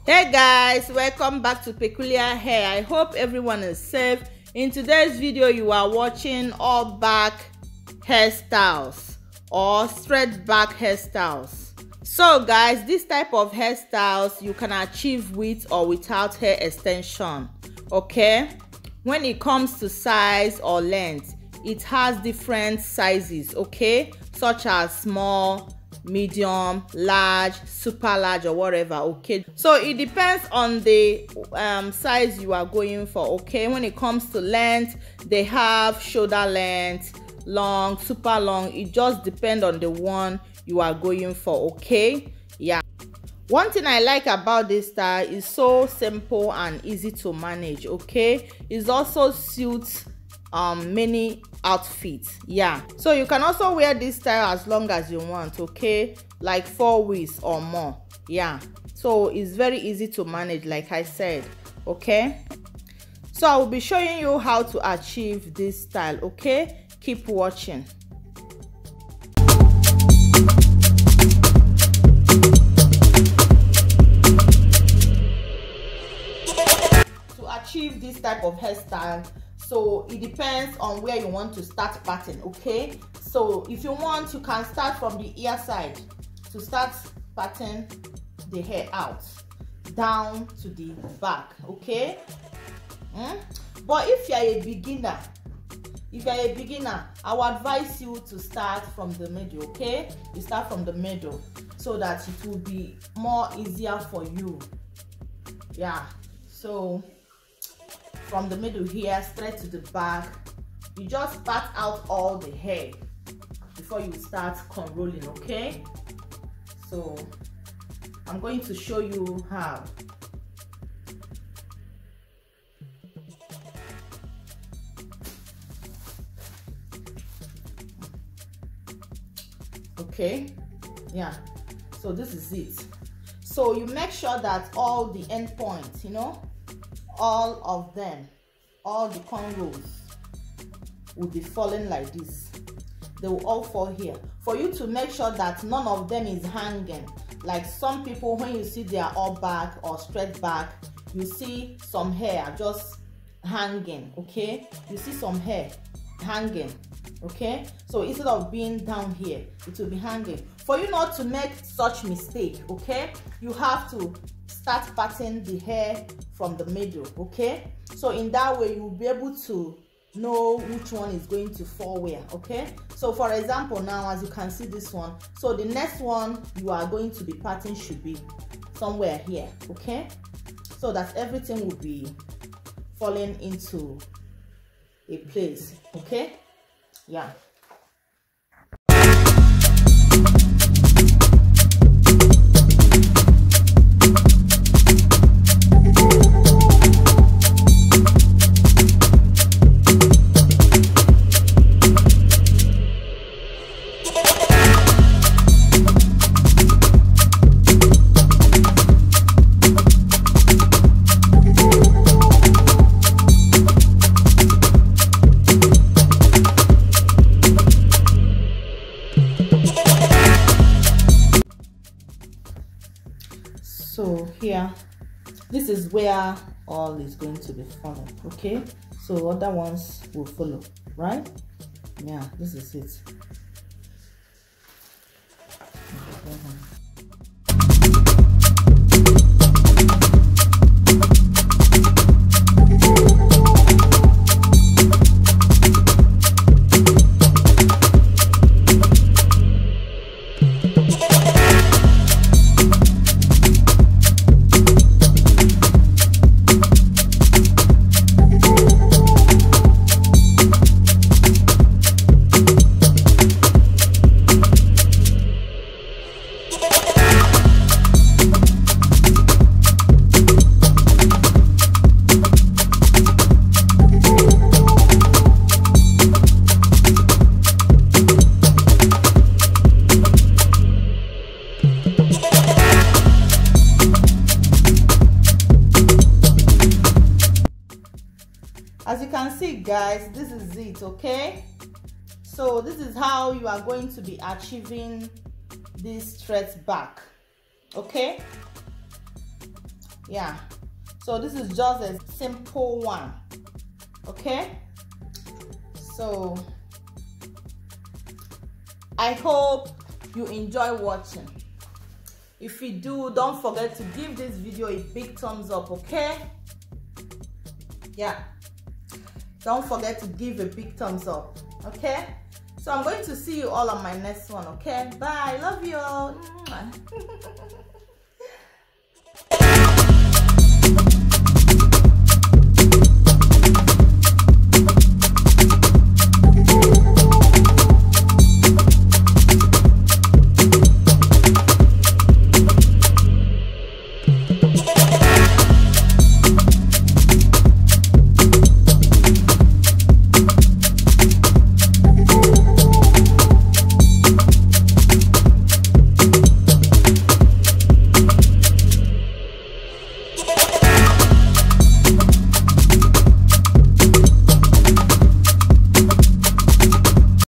Hey guys, welcome back to Peculiar Hair. I hope everyone is safe. In today's video you are watching all back hairstyles or straight back hairstyles. So guys, this type of hairstyles you can achieve with or without hair extension. Okay, when it comes to size or length, it has different sizes, okay, such as small, medium, large, super large, or whatever. Okay, so it depends on the size you are going for. Okay, when it comes to length, they have shoulder length, long, super long. It just depends on the one you are going for. Okay, yeah, one thing I like about this style is so simple and easy to manage. Okay, it also suits many outfits. Yeah, so you can also wear this style as long as you want, okay, like 4 weeks or more. Yeah, so it's very easy to manage, like I said. Okay, so I will be showing you how to achieve this style. Okay, keep watching. To achieve this type of hairstyle, so it depends on where you want to start parting. Okay, so if you want, you can start from the ear side to start parting the hair out down to the back. Okay, but if you are a beginner, I would advise you to start from the middle. Okay, you start from the middle so that it will be more easier for you. Yeah, so from the middle here straight to the back, you just part out all the hair before you start cornrowing. Okay, so I'm going to show you how. Okay, yeah, so this is it. So you make sure that all the end points, all of them, all the cornrows will be falling like this. They will all fall here for you to make sure that none of them is hanging. Like some people, when you see they are all back or straight back, you see some hair just hanging. Okay, you see some hair hanging. Okay, so instead of being down here, it will be hanging. For you not to make such mistake, okay, you have to start parting the hair from the middle. Okay, so in that way you will be able to know which one is going to fall where. Okay, so for example, now as you can see this one, so the next one you are going to be parting should be somewhere here. Okay, so that everything will be falling into a place. Okay, yeah. So here, this is where all is going to be falling. Okay, so other ones will follow, right? Yeah, this is it. As you can see guys, this is it. Okay, so this is how you are going to be achieving this straight back. Okay, Yeah, so this is just a simple one. Okay, so I hope you enjoy watching. If you do, don't forget to give this video a big thumbs up. Okay, yeah, don't forget to give a big thumbs up. Okay, so I'm going to see you all on my next one. Okay, bye, love you all.